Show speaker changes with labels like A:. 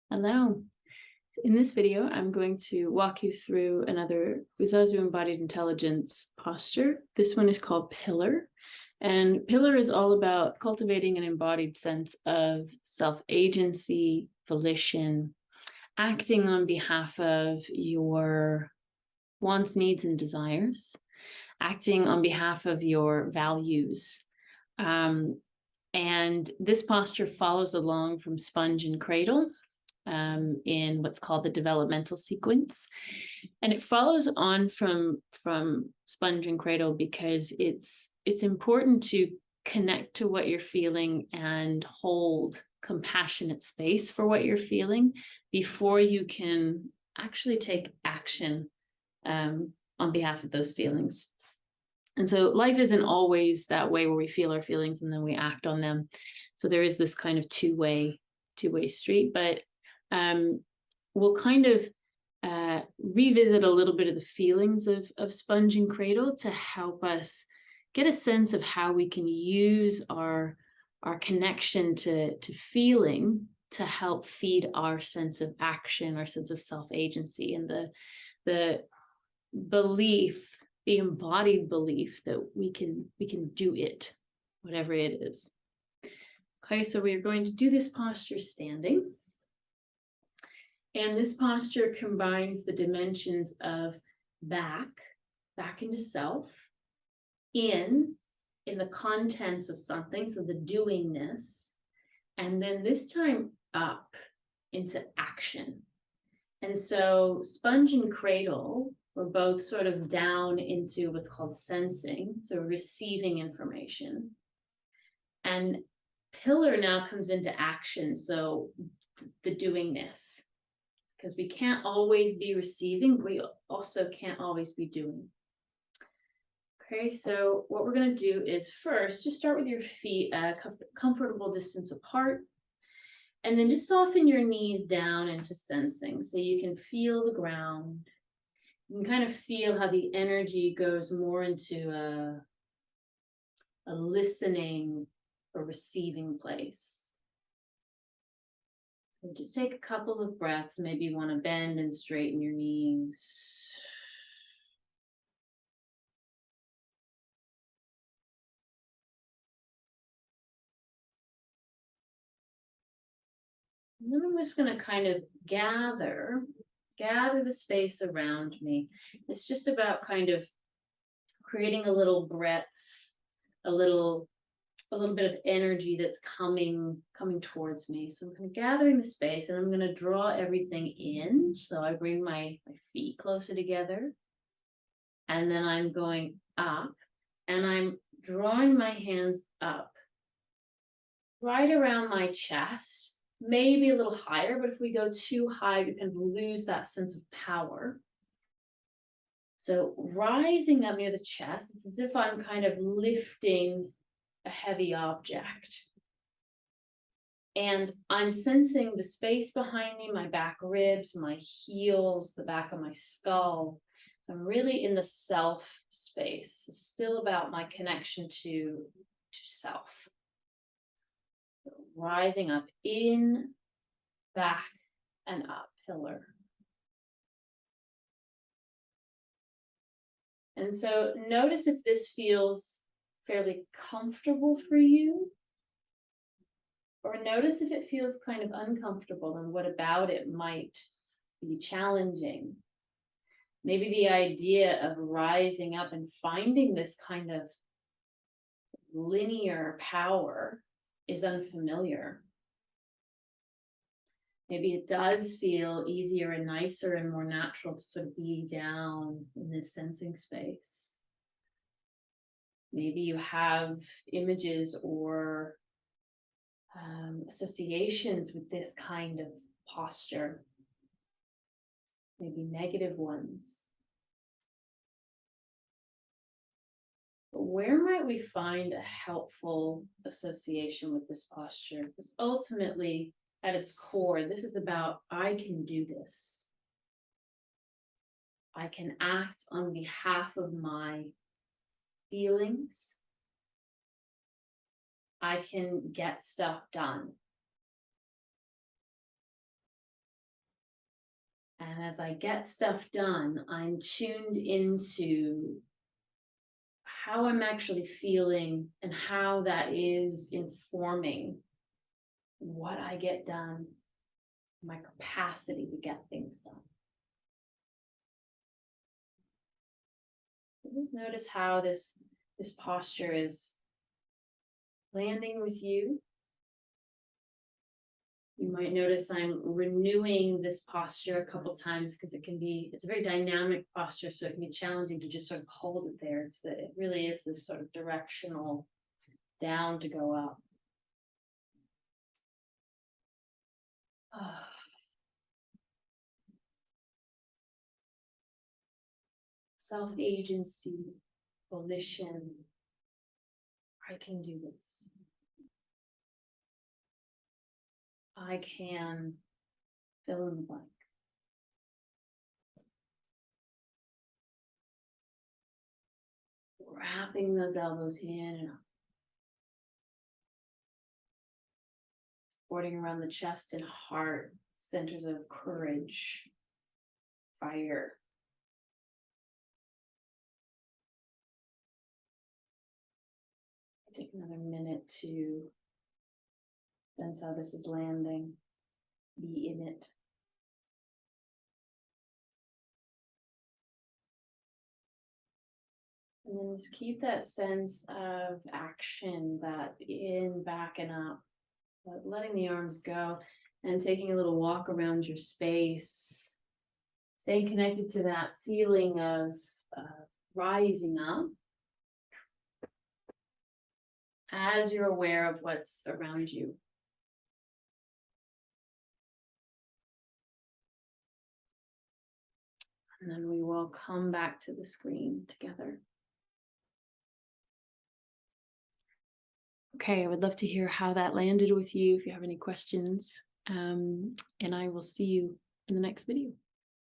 A: Hello. In this video, I'm going to walk you through another UZAZU Embodied Intelligence posture. This one is called Pillar. And Pillar is all about cultivating an embodied sense of self-agency, volition, acting on behalf of your wants, needs, and desires, acting on behalf of your values. And this posture follows along from sponge and cradle. In what's called the developmental sequence. And it follows on from sponge and cradle because it's important to connect to what you're feeling and hold compassionate space for what you're feeling before you can actually take action on behalf of those feelings. And so life isn't always that way where we feel our feelings and then we act on them. So there is this kind of two-way street, but we'll kind of revisit a little bit of the feelings of sponge and cradle to help us get a sense of how we can use our connection to feeling to help feed our sense of action, our sense of self-agency, and the belief, the embodied belief that we can do it, whatever it is. Okay, so we're going to do this posture standing. And this posture combines the dimensions of back into self, in the contents of something, so the doingness, and then this time up into action. And so sponge and cradle were both sort of down into what's called sensing, so receiving information. And pillar now comes into action, so the doingness. Because we can't always be receiving, we also can't always be doing. Okay, so what we're going to do is first just start with your feet at a comfortable distance apart, and then just soften your knees down into sensing so you can feel the ground. You can kind of feel how the energy goes more into a listening or receiving place. So just take a couple of breaths. Maybe you want to bend and straighten your knees. And then I'm just going to kind of gather the space around me. It's just about kind of creating a little breadth, a little bit of energy that's coming towards me. So I'm kind of gathering the space, and I'm going to draw everything in. So I bring my feet closer together, and then I'm going up, and I'm drawing my hands up right around my chest, maybe a little higher, but if we go too high, we can lose that sense of power. So rising up near the chest, it's as if I'm kind of lifting a heavy object. And I'm sensing the space behind me, my back ribs, my heels, the back of my skull. I'm really in the self space. This is still about my connection to self. So rising up, in, back, and up, pillar. And so notice if this feels fairly comfortable for you, or notice if it feels kind of uncomfortable and what about it might be challenging. Maybe the idea of rising up and finding this kind of linear power is unfamiliar. Maybe it does feel easier and nicer and more natural to sort of be down in this sensing space. Maybe you have images or associations with this kind of posture, maybe negative ones. But where might we find a helpful association with this posture? Because ultimately, at its core, this is about, I can do this. I can act on behalf of my feelings. I can get stuff done. And as I get stuff done, I'm tuned into how I'm actually feeling and how that is informing what I get done, my capacity to get things done. Just notice how this posture is landing with you. You might notice I'm renewing this posture a couple times because it's a very dynamic posture, so it can be challenging to just sort of hold it there. It really is this sort of directional down to go up. Self-agency, volition. I can do this. I can fill in the blank. Wrapping those elbows in and up. Supporting around the chest and heart, centers of courage, fire. Take another minute to sense how this is landing. Be in it. And then just keep that sense of action, that in, back, and up. Letting the arms go and taking a little walk around your space. Staying connected to that feeling of rising up as you're aware of what's around you. And then we will come back to the screen together. Okay, I would love to hear how that landed with you if you have any questions. And I will see you in the next video.